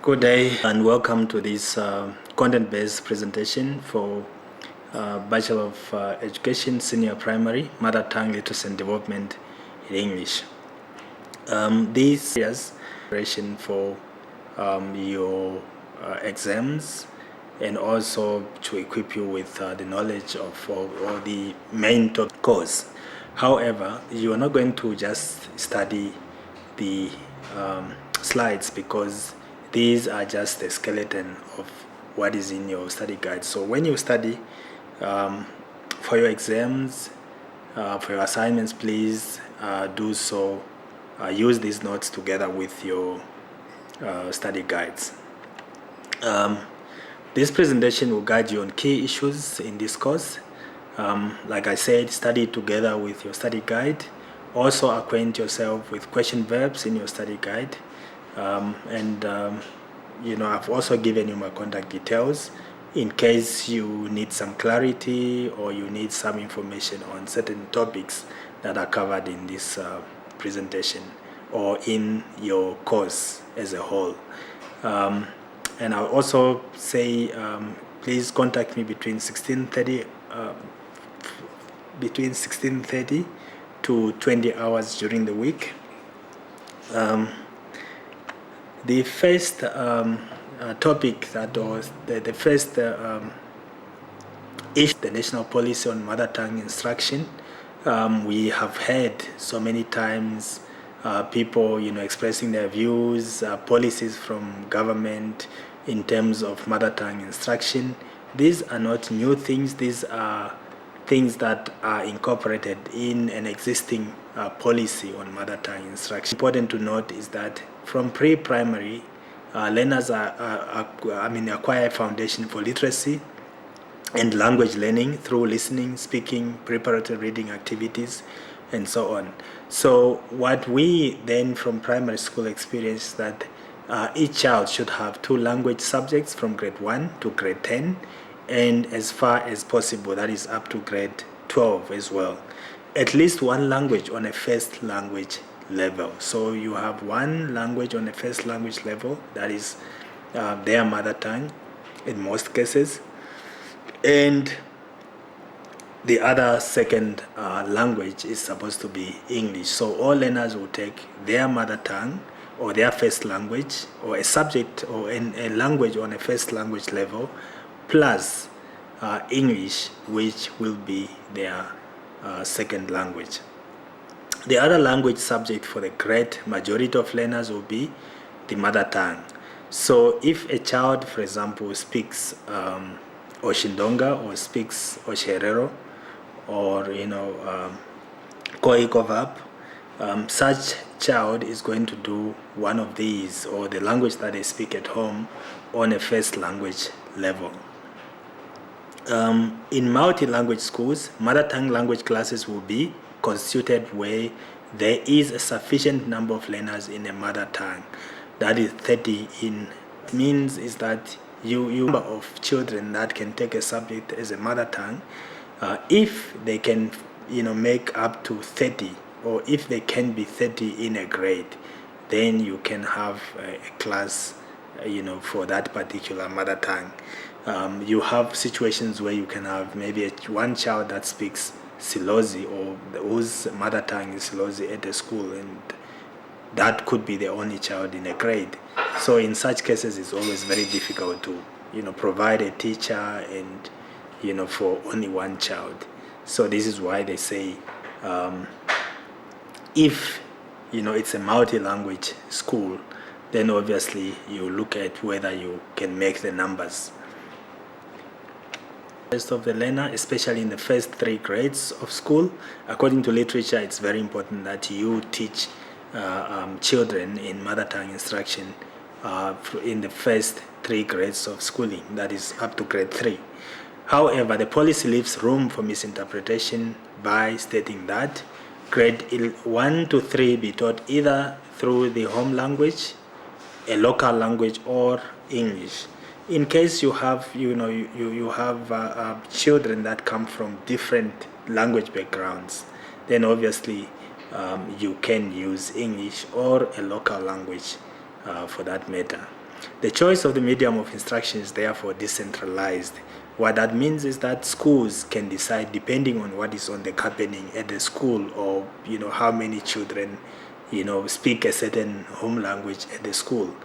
Good day and welcome to this content-based presentation for Bachelor of Education, Senior Primary, Mother Tongue Literacy and Development in English. This is preparation for your exams and also to equip you with the knowledge of all the main topic course. However, you are not going to just study the slides because these are just the skeleton of what is in your study guide. So when you study for your exams, for your assignments, please do so. Use these notes together with your study guides. This presentation will guide you on key issues in this course. Like I said, study together with your study guide. Also acquaint yourself with question verbs in your study guide. I've also given you my contact details in case you need some clarity or you need some information on certain topics that are covered in this presentation or in your course as a whole. And I'll also say please contact me between 16:30 to 20 hours during the week. The first topic that was the first is the national policy on mother tongue instruction. We have heard so many times people expressing their views, policies from government in terms of mother tongue instruction. These are not new things. These are things that are incorporated in an existing policy on mother tongue instruction. Important to note is that from pre-primary, learners acquire a foundation for literacy and language learning through listening, speaking, preparatory reading activities, and so on. So what we then from primary school experience is that each child should have 2 language subjects from grade 1 to grade 10, and as far as possible, that is up to grade 12 as well. At least 1 language on a first language level. So you have 1 language on a first language level, that is their mother tongue in most cases, and the other second language is supposed to be English. So all learners will take their mother tongue or their first language or a subject or a language on a first language level plus English, which will be their second language. The other language subject for the great majority of learners will be the mother tongue. So if a child, for example, speaks Oshindonga or speaks Osherero or Koikovap, such child is going to do one of these or the language that they speak at home on a first language level. In multi-language schools, mother tongue language classes will be constituted where there is a sufficient number of learners in a mother tongue. That is 30 in means is that you number of children that can take a subject as a mother tongue, if they can make up to 30 or if they can be 30 in a grade, then you can have a class for that particular mother tongue. You have situations where you can have maybe one child that speaks Silozi or whose mother tongue is Silozi at the school, and that could be the only child in a grade. So in such cases, it's always very difficult to provide a teacher and for only one child. So this is why they say if it's a multi-language school, then obviously you look at whether you can make the numbers of the learner, especially in the first 3 grades of school. According to literature, it's very important that you teach children in mother tongue instruction in the first 3 grades of schooling, that is up to grade 3. However, the policy leaves room for misinterpretation by stating that grade 1 to 3 be taught either through the home language, a local language, or English. In case you have children that come from different language backgrounds, then obviously you can use English or a local language for that matter. The choice of the medium of instruction is therefore decentralized. What that means is that schools can decide depending on what is on the happening at the school, or how many children speak a certain home language at the school.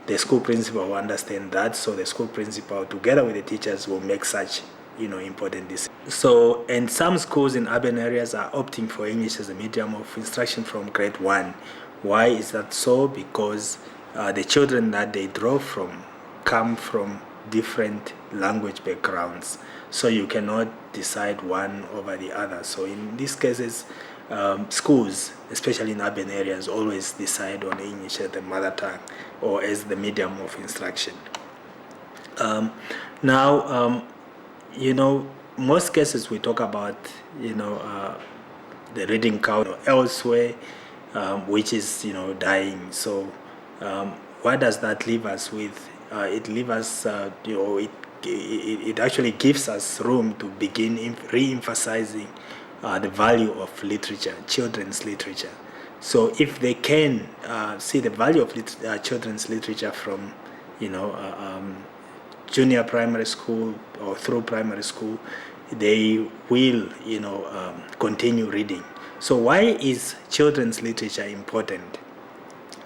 The school principal will understand that, so the school principal together with the teachers will make such important decisions. So, and some schools in urban areas are opting for English as a medium of instruction from grade 1. Why is that so? Because the children that they draw from come from different language backgrounds, so you cannot decide one over the other. So in these cases, schools, especially in urban areas, always decide on English as the mother tongue or as the medium of instruction. Most cases we talk about the reading culture elsewhere, which is dying. So what does that leave us with? It leaves us, it actually gives us room to begin re-emphasizing the value of literature, children's literature. So if they can see the value of children's literature from junior primary school or through primary school, they will continue reading. So why is children's literature important?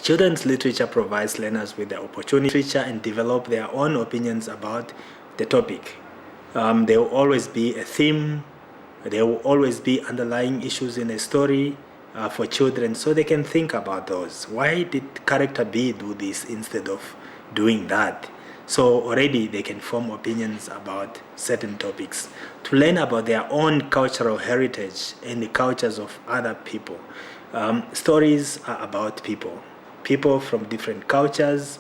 Children's literature provides learners with the opportunity to and develop their own opinions about the topic. There will always be a theme. There will always be underlying issues in a story for children, so they can think about those. Why did character B do this instead of doing that? So already they can form opinions about certain topics, to learn about their own cultural heritage and the cultures of other people. Stories are about people from different cultures,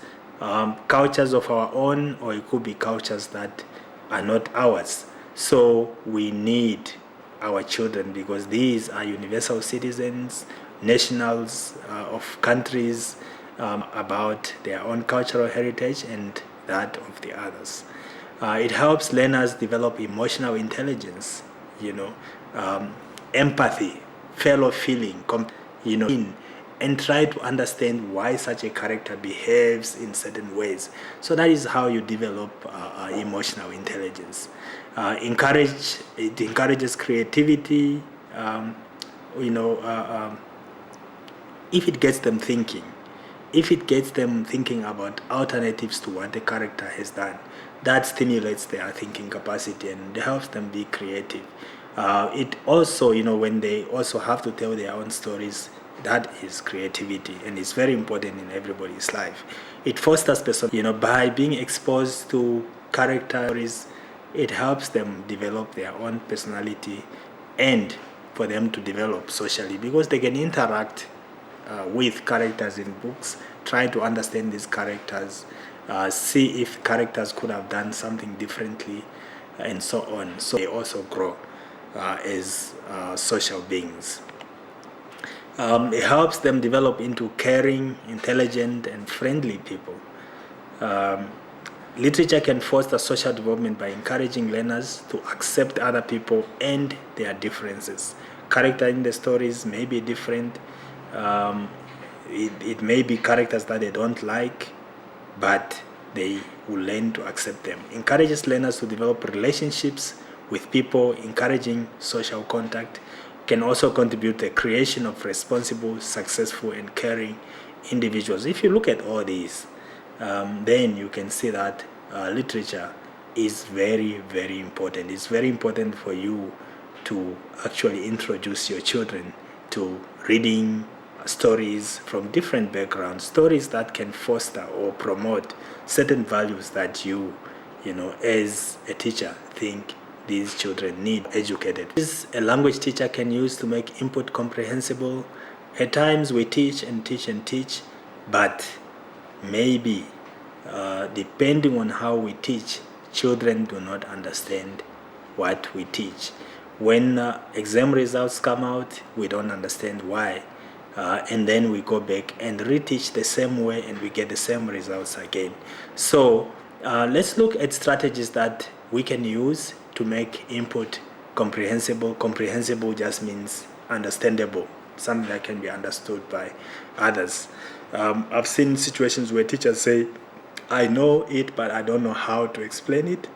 cultures of our own, or it could be cultures that are not ours. So we need our children, because these are universal citizens, nationals of countries, about their own cultural heritage and that of the others. It helps learners develop emotional intelligence, empathy, fellow feeling, and try to understand why such a character behaves in certain ways. So that is how you develop emotional intelligence. It encourages creativity. If it gets them thinking. If it gets them thinking about alternatives to what the character has done, that stimulates their thinking capacity and helps them be creative. It also, when they also have to tell their own stories, that is creativity, and it's very important in everybody's life. It fosters by being exposed to characters, it helps them develop their own personality and for them to develop socially, because they can interact with characters in books, try to understand these characters, see if characters could have done something differently, and so on. So they also grow as social beings. It helps them develop into caring, intelligent, and friendly people. Literature can foster social development by encouraging learners to accept other people and their differences. Character in the stories may be different. It may be characters that they don't like, but they will learn to accept them. Encourages learners to develop relationships with people, encouraging social contact. Can also contribute to the creation of responsible, successful, and caring individuals. If you look at all these, then you can see that literature is very, very important. It's very important for you to actually introduce your children to reading stories from different backgrounds, stories that can foster or promote certain values that you as a teacher think these children need educated. This a language teacher can use to make input comprehensible. At times we teach and teach and teach, but maybe depending on how we teach, children do not understand what we teach. When exam results come out, we don't understand why. And then we go back and reteach the same way and we get the same results again. So let's look at strategies that we can use to make input comprehensible. Comprehensible just means understandable, something that can be understood by others. I've seen situations where teachers say, I know it, but I don't know how to explain it.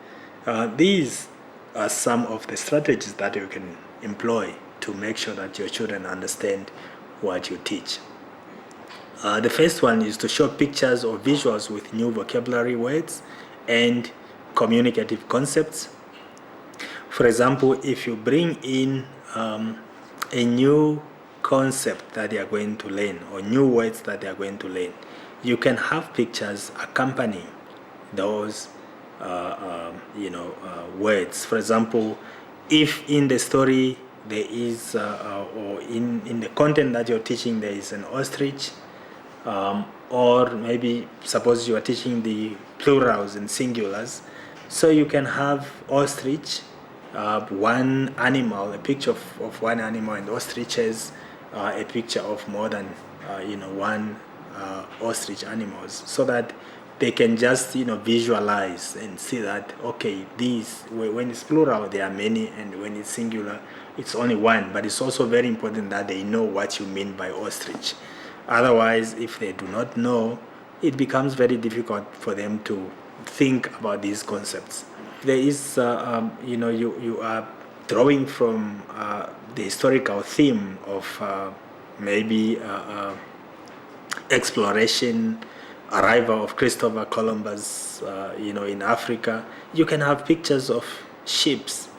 These are some of the strategies that you can employ to make sure that your children understand what you teach. The first one is to show pictures or visuals with new vocabulary words and communicative concepts. For example, if you bring in a new concept that they are going to learn or new words that they are going to learn, you can have pictures accompanying those words. For example, if in the story there is or in the content that you're teaching there is an ostrich, or maybe suppose you are teaching the plurals and singulars, so you can have ostrich, one animal, a picture of one animal, and ostriches, a picture of more than one ostrich animals, so that they can just visualize and see that, okay, these, when it's plural there are many, and when it's singular it's only one. But it's also very important that they know what you mean by ostrich. Otherwise, if they do not know, it becomes very difficult for them to think about these concepts. There is you are drawing from the historical theme of maybe exploration, arrival of Christopher Columbus, in Africa. You can have pictures of ships,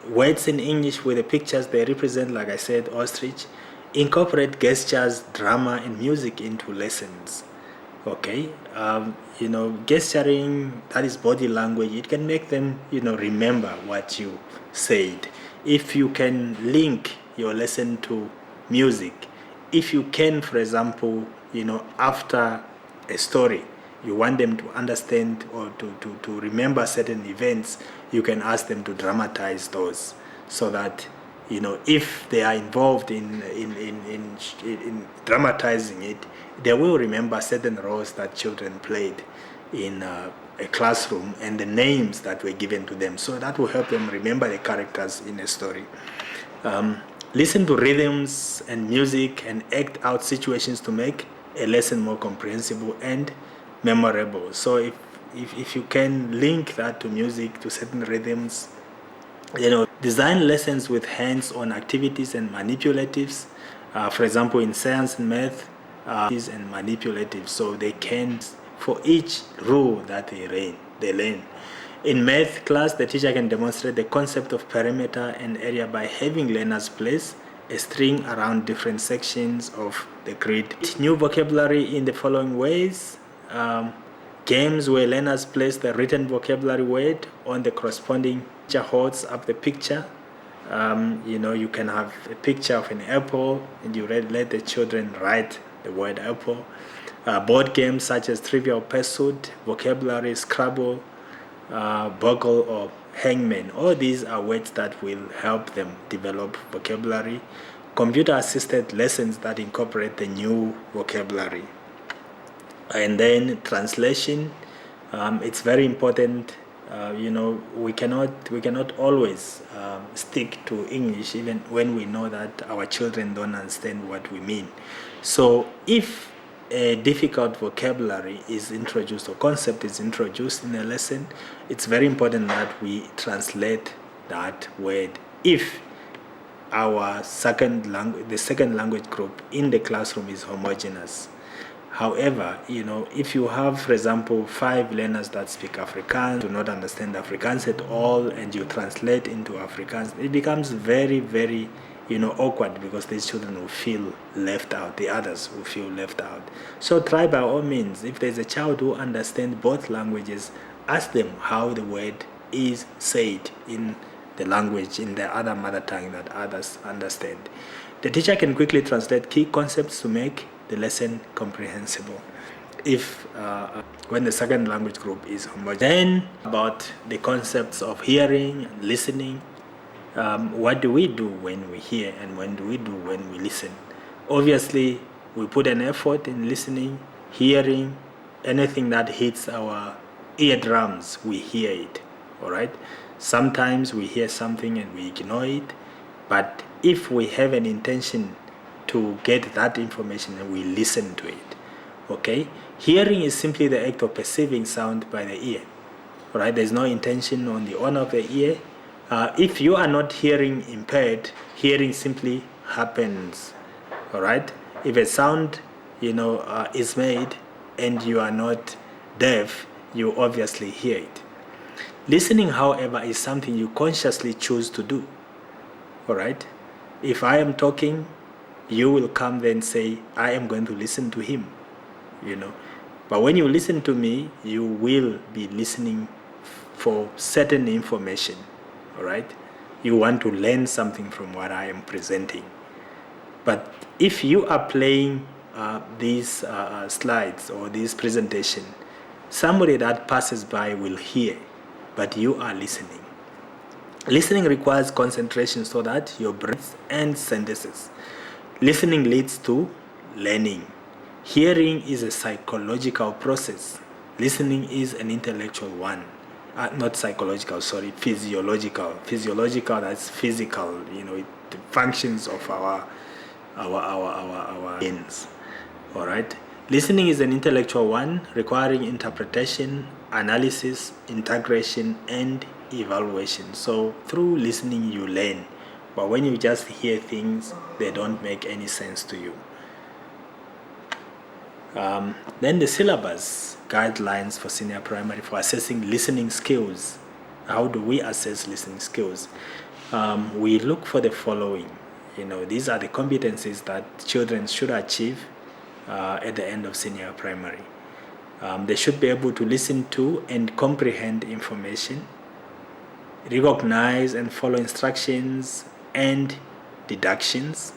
words in English with the pictures they represent, like I said, ostrich. Incorporate gestures, drama, and music into lessons. Okay, gesturing, that is body language. It can make them, remember what you said. If you can link your lesson to music, if you can, for example, after a story, you want them to understand or to remember certain events, you can ask them to dramatize those, so that if they are involved in dramatizing it, they will remember certain roles that children played in a classroom and the names that were given to them. So that will help them remember the characters in a story. Listen to rhythms and music and act out situations to make a lesson more comprehensible and memorable. So if you can link that to music, to certain rhythms, design lessons with hands-on activities and manipulatives. For example, in science and math, and manipulatives, so they can, for each rule that they learn. In math class, the teacher can demonstrate the concept of perimeter and area by having learners place a string around different sections of the grid. New vocabulary in the following ways. Games where learners place the written vocabulary word on the corresponding teacher holds up the picture. You can have a picture of an apple and you let the children write the word apple. Board games such as Trivial Pursuit, Vocabulary, Scrabble, Bogle, or Hangman. All these are words that will help them develop vocabulary. Computer-assisted lessons that incorporate the new vocabulary. And then translation. It's very important. We cannot always stick to English even when we know that our children don't understand what we mean. So if a difficult vocabulary is introduced or concept is introduced in a lesson, it's very important that we translate that word if the second language group in the classroom is homogeneous. However, if you have, for example, 5 learners that speak Afrikaans, do not understand Afrikaans at all, and you translate into Afrikaans, it becomes very, very, awkward, because these children will feel left out. The others will feel left out. So try by all means. If there's a child who understands both languages, ask them how the word is said in the language, in the other mother tongue that others understand. The teacher can quickly translate key concepts to make the lesson comprehensible if when the second language group is homogeneous. Then about the concepts of hearing and listening. What do we do when we hear and what do we do when we listen? Obviously, we put an effort in listening, hearing. Anything that hits our eardrums, we hear it. All right. Sometimes we hear something and we ignore it, but if we have an intention to get that information and we listen to it, okay? Hearing is simply the act of perceiving sound by the ear. Right? There's no intention on the owner of the ear. If you are not hearing impaired, hearing simply happens. All right? If a sound, is made and you are not deaf, you obviously hear it. Listening, however, is something you consciously choose to do. All right? If I am talking, you will come then say, I am going to listen to him. But when you listen to me, you will be listening for certain information. All right? You want to learn something from what I am presenting. But if you are playing these slides or this presentation, somebody that passes by will hear, but you are listening. Listening requires concentration so that your brain and sentences. Listening leads to learning. Hearing is a psychological process. Listening is an intellectual one. Not psychological, physiological. Physiological, that's physical, the functions of our brains. All right? Listening is an intellectual one, requiring interpretation, analysis, integration, and evaluation. So through listening, you learn. But when you just hear things, they don't make any sense to you. Then the syllabus guidelines for senior primary for assessing listening skills. How do we assess listening skills? We look for the following. These are the competencies that children should achieve at the end of senior primary. They should be able to listen to and comprehend information, recognize and follow instructions and deductions,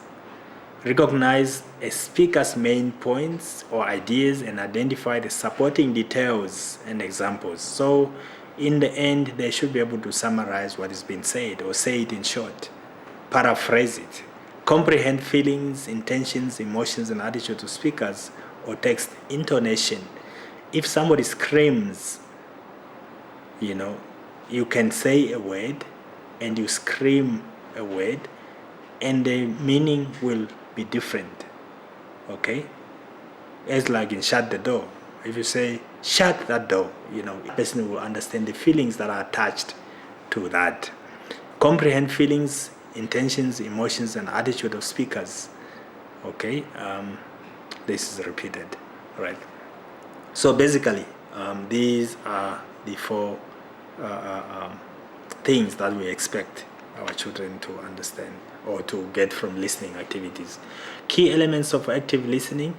recognize a speaker's main points or ideas and identify the supporting details and examples. So in the end, they should be able to summarize what is being said or say it in short, paraphrase it, comprehend feelings, intentions, emotions, and attitudes of speakers or text intonation. If somebody screams, you can say a word and you scream a word and the meaning will be different. Okay? It's like in shut the door. If you say shut that door, the person will understand the feelings that are attached to that. Comprehend feelings, intentions, emotions, and attitude of speakers. Okay? This is repeated. Right? So basically, these are the four things that we expect our children to understand or to get from listening activities. Key elements of active listening.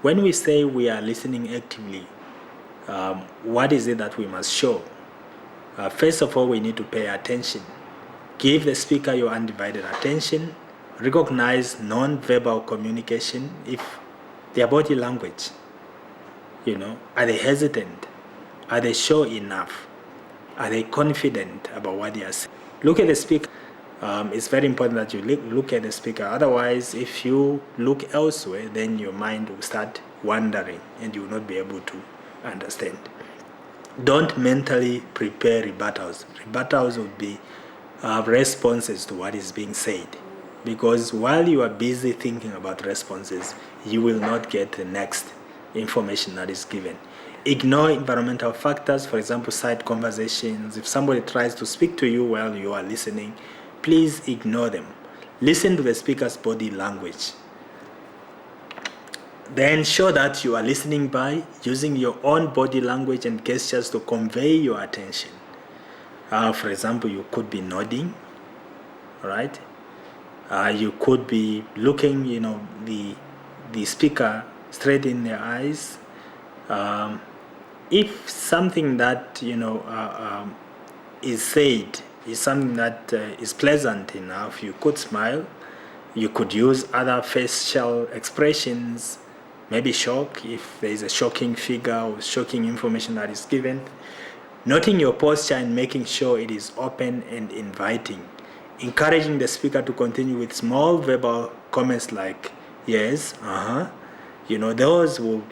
When we say we are listening actively, what is it that we must show? First of all, we need to pay attention. Give the speaker your undivided attention. Recognize non-verbal communication. If their body language, are they hesitant? Are they sure enough? Are they confident about what they are saying? Look at the speaker. It's very important that you look at the speaker. Otherwise, if you look elsewhere, then your mind will start wandering and you will not be able to understand. Don't mentally prepare rebuttals. Rebuttals would be responses to what is being said. Because while you are busy thinking about responses, you will not get the next information that is given. Ignore environmental factors, for example, side conversations. If somebody tries to speak to you while you are listening, please ignore them. Listen to the speaker's body language. Then show that you are listening by using your own body language and gestures to convey your attention. For example, you could be nodding, right? You could be looking, the speaker straight in their eyes. If something that is said is something that is pleasant enough, you could smile. You could use other facial expressions, maybe shock if there is a shocking figure or shocking information that is given. Noting your posture and making sure it is open and inviting. Encouraging the speaker to continue with small verbal comments like yes, those will,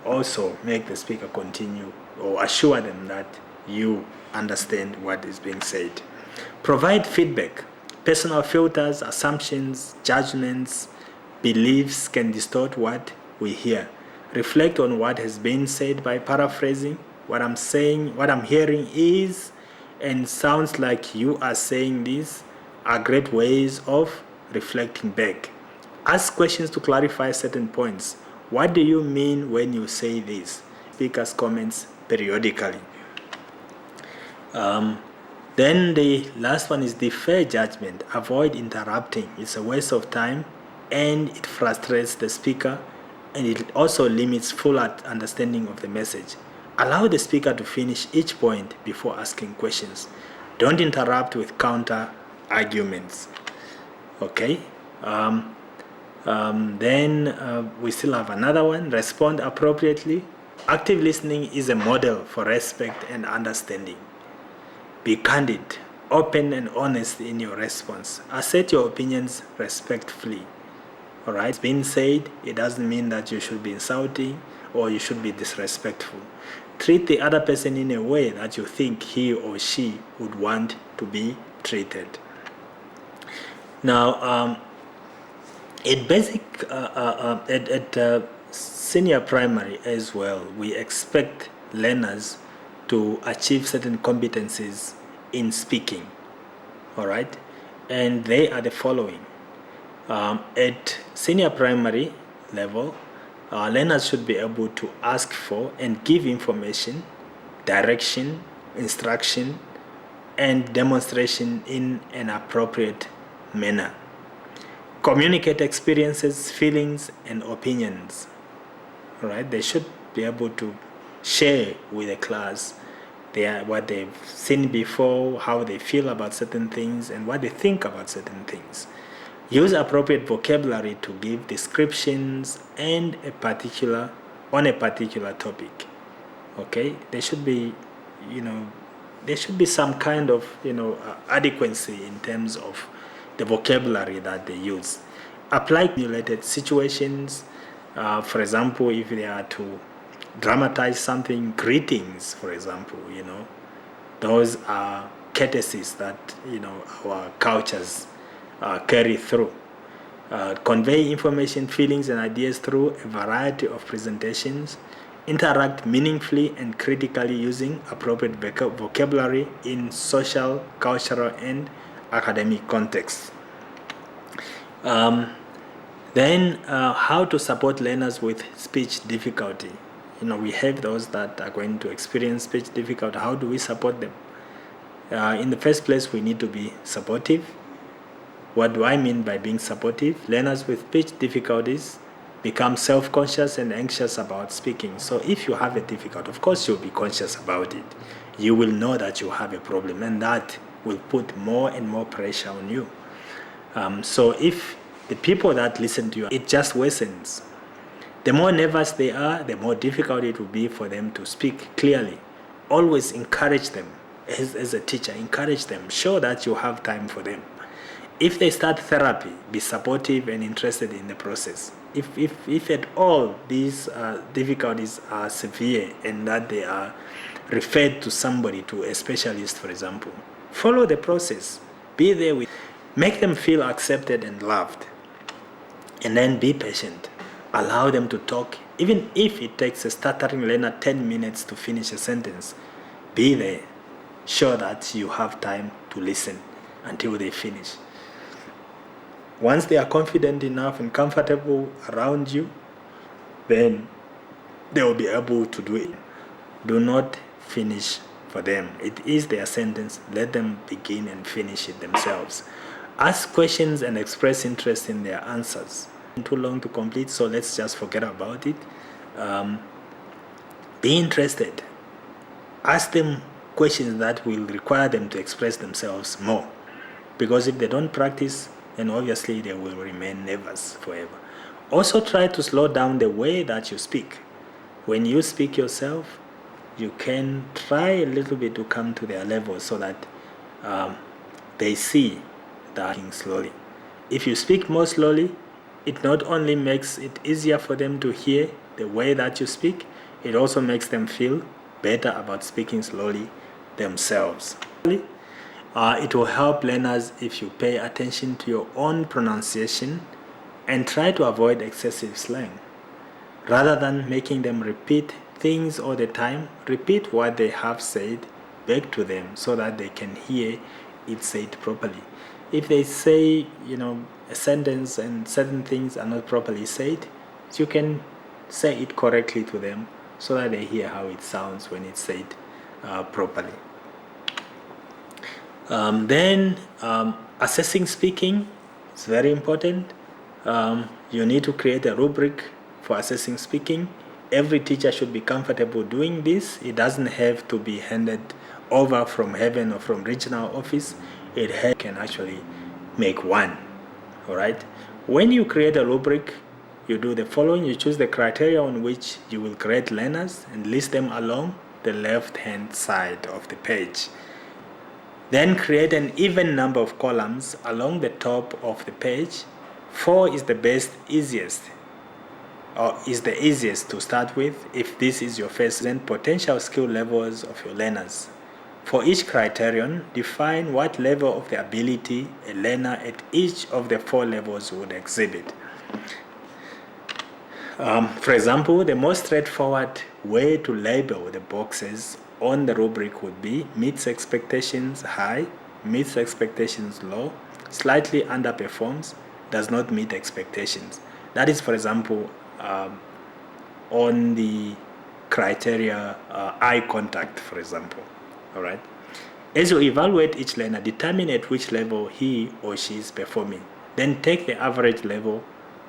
also make the speaker continue or assure them that you understand what is being said. Provide feedback. Personal filters, assumptions, judgments, beliefs can distort what we hear. reflect on what has been said by paraphrasing. What I'm saying, what I'm hearing is and sounds like you are saying this are great ways of reflecting back. Ask questions to clarify certain points. What do you mean when you say this? Speakers' comments periodically. Then the last one is defer judgment. Avoid interrupting. It's a waste of time and it frustrates the speaker, and it also limits full understanding of the message. Allow the speaker to finish each point before asking questions. Don't interrupt with counter arguments. Okay. Then we still have another one. Respond appropriately. Active listening is a model for respect and understanding. Be candid, open, and honest in your response. Assert your opinions respectfully. All right. It's been said, it doesn't mean that you should be insulting or you should be disrespectful. Treat the other person in a way that you think he or she would want to be treated. Now, at senior primary as well, we expect learners to achieve certain competencies in speaking. All right, and they are the following. At senior primary level, learners should be able to ask for and give information, direction, instruction, and demonstration in an appropriate manner. Communicate experiences, feelings, and opinions. All right, they should be able to share with the class what they've seen before, how they feel about certain things, and what they think about certain things. Use appropriate vocabulary to give descriptions and on a particular topic. Okay, there should be some kind of adequacy in terms of the vocabulary that they use. Apply simulated situations. For example, if they are to dramatize something, greetings, for example, those are courtesies that our cultures carry through. Convey information, feelings, and ideas through a variety of presentations. Interact meaningfully and critically using appropriate vocabulary in social, cultural, and academic contexts. Then how to support learners with speech difficulty. We have those that are going to experience speech difficulty. How do we support them? In the first place, we need to be supportive. What do I mean by being supportive? Learners with speech difficulties become self-conscious and anxious about speaking. So if you have a difficulty, of course you'll be conscious about it. You will know that you have a problem, and that will put more and more pressure on you. So if the people that listen to you, it just worsens. The more nervous they are, the more difficult it will be for them to speak clearly. Always encourage them. As a teacher, encourage them. Show that you have time for them. If they start therapy, be supportive and interested in the process. If at all these difficulties are severe and that they are referred to somebody, to a specialist, for example, follow the process. Be there with, make them feel accepted and loved. And then be patient. Allow them to talk. Even if it takes a stuttering learner 10 minutes to finish a sentence, be there. Show that you have time to listen until they finish. Once they are confident enough and comfortable around you, then they will be able to do it. Do not finish for them. It is their sentence. Let them begin and finish it themselves. Ask questions and express interest in their answers. Too long to complete, so let's just forget about it. Be interested. Ask them questions that will require them to express themselves more, because if they don't practice, then obviously they will remain nervous forever. Also, try to slow down the way that you speak. When you speak yourself, you can try a little bit to come to their level so that they see that speaking slowly. If you speak more slowly, it not only makes it easier for them to hear the way that you speak, it also makes them feel better about speaking slowly themselves. It will help learners if you pay attention to your own pronunciation and try to avoid excessive slang. Rather than making them repeat things all the time, repeat what they have said back to them so that they can hear it said properly. If they say, a sentence and certain things are not properly said, you can say it correctly to them so that they hear how it sounds when it's said properly. Then assessing speaking is very important. You need to create a rubric for assessing speaking. Every teacher should be comfortable doing this. It doesn't have to be handed over from heaven or from regional office. It can actually make one. All right. When you create a rubric, you do the following. You choose the criteria on which you will grade learners and list them along the left-hand side of the page. Then create an even number of columns along the top of the page. 4 is the easiest to start with if this is your first. Then potential skill levels of your learners. For each criterion, define what level of the ability a learner at each of the 4 levels would exhibit. For example, the most straightforward way to label the boxes on the rubric would be meets expectations high, meets expectations low, slightly underperforms, does not meet expectations. That is, for example, on the criteria eye contact, for example. All right. As you evaluate each learner, determine at which level he or she is performing. Then take the average level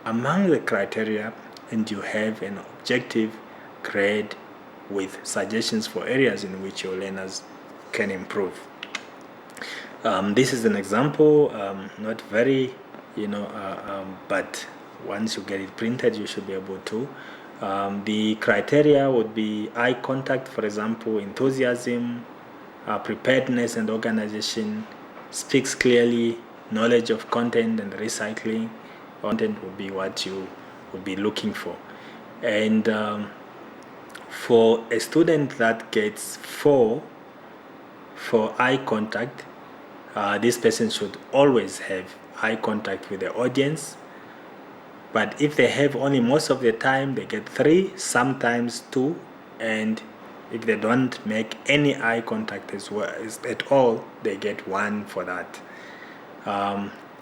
among the criteria and you have an objective grade with suggestions for areas in which your learners can improve. This is an example, not very, but once you get it printed, you should be able to. The criteria would be eye contact, for example, enthusiasm, preparedness and organization, speaks clearly, knowledge of content and recycling. Content would be what you would be looking for. And for a student that gets 4 for eye contact, this person should always have eye contact with the audience. But if they have only most of the time, they get 3, sometimes 2, and if they don't make any eye contact at all, they get 1 for that.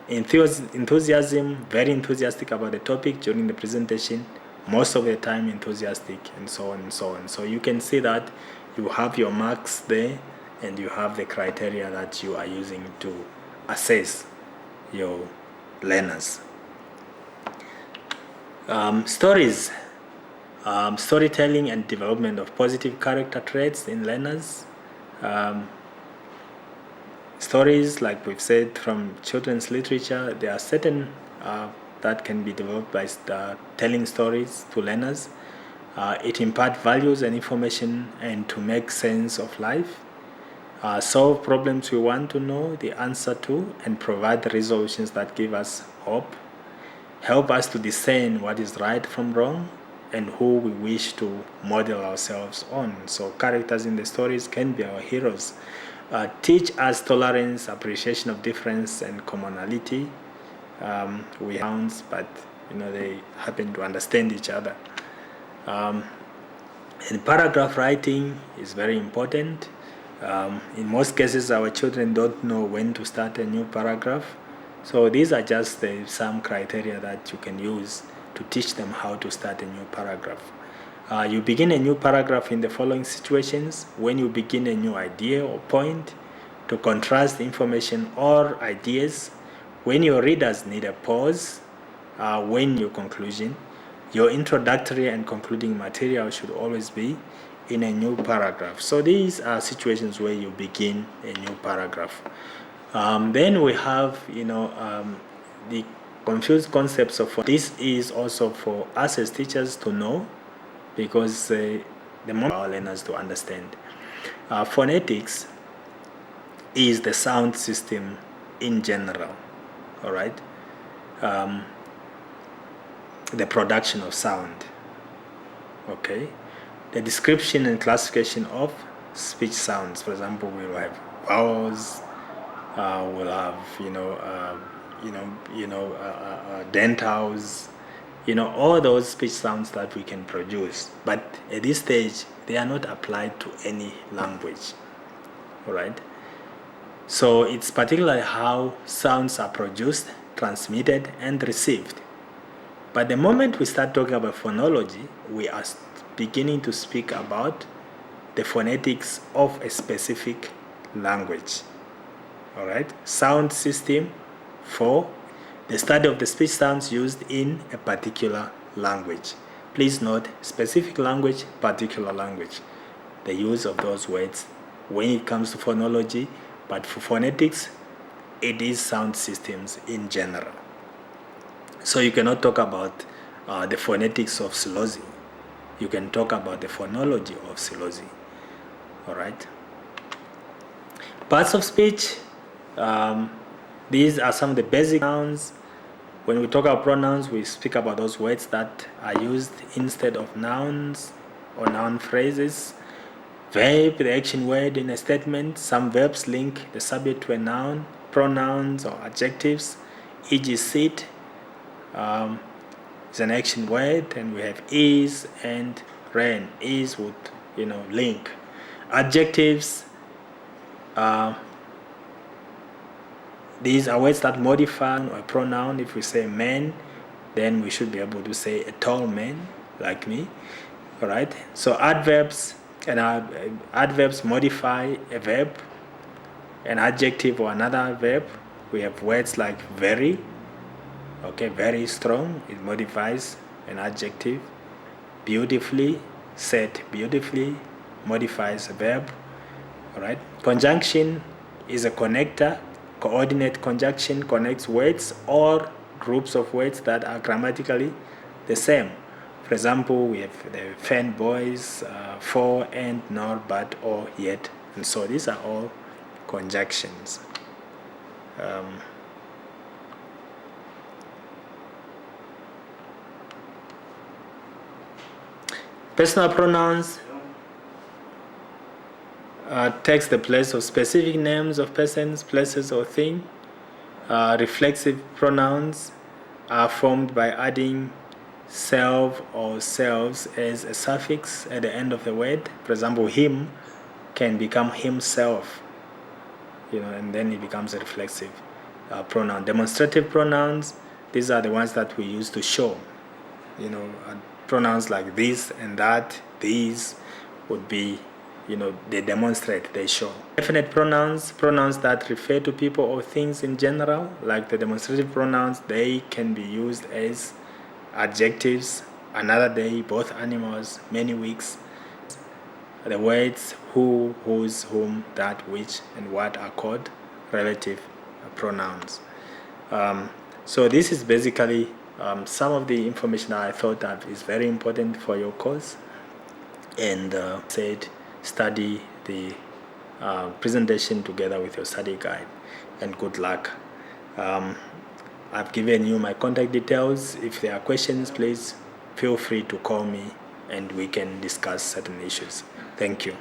Enthusiasm, very enthusiastic about the topic during the presentation, most of the time enthusiastic, and so on and so on. So you can see that you have your marks there and you have the criteria that you are using to assess your learners. Stories. Storytelling and development of positive character traits in learners. Stories, like we've said, from children's literature, there are certain that can be developed by telling stories to learners. It imparts values and information and to make sense of life. Solve problems we want to know the answer to and provide resolutions that give us hope. Help us to discern what is right from wrong and who we wish to model ourselves on. So characters in the stories can be our heroes. Teach us tolerance, appreciation of difference and commonality. We sounds, but they happen to understand each other. And paragraph writing is very important. In most cases, our children don't know when to start a new paragraph. So these are just some criteria that you can use to teach them how to start a new paragraph. You begin a new paragraph in the following situations: when you begin a new idea or point, to contrast information or ideas, when your readers need a pause, when your conclusion. Your introductory and concluding material should always be in a new paragraph. So these are situations where you begin a new paragraph. Then we have, the confused concepts of this is also for us as teachers to know, because the more our learners to understand. Phonetics is the sound system in general, all right? The production of sound, okay? The description and classification of speech sounds. For example, we will have vowels, we'll have, dentals, all those speech sounds that we can produce. But at this stage, they are not applied to any language. All right. So it's particularly how sounds are produced, transmitted, and received. But the moment we start talking about phonology, we are beginning to speak about the phonetics of a specific language. All right. Sound system for the study of the speech sounds used in a particular language. Please note, specific language, particular language. The use of those words when it comes to phonology, but for phonetics, it is sound systems in general. So you cannot talk about the phonetics of Silozi. You can talk about the phonology of Silozi. All right. Parts of speech. These are some of the basic nouns. When we talk about pronouns, we speak about those words that are used instead of nouns or noun phrases. Verb, the action word in a statement. Some verbs link the subject to a noun. Pronouns or adjectives, e.g. sit is an action word, and we have is and ran. Is would link. Adjectives, these are words that modify a pronoun. If we say man, then we should be able to say a tall man like me. All right. So adverbs modify a verb, an adjective or another verb. We have words like very. Okay, very strong. It modifies an adjective. Beautifully, said beautifully, modifies a verb. All right. Conjunction is a connector. Coordinate conjunction connects words or groups of words that are grammatically the same. For example, we have the fan boys, for, and, nor, but, or, yet, and so these are all conjunctions. Personal pronouns takes the place of specific names of persons, places, or things. Reflexive pronouns are formed by adding self or selves as a suffix at the end of the word. For example, him can become himself, and then it becomes a reflexive pronoun. Demonstrative pronouns, these are the ones that we use to show. Pronouns like this and that, these would be, they demonstrate, they show. Definite pronouns that refer to people or things in general, like the demonstrative pronouns, they can be used as adjectives, another day, both animals, many weeks. The words who, whose, whom, that, which, and what are called relative pronouns. So this is basically some of the information that I thought that is very important for your course, and said study the presentation together with your study guide, and good luck. I've given you my contact details. If there are questions, please feel free to call me and we can discuss certain issues. Thank you.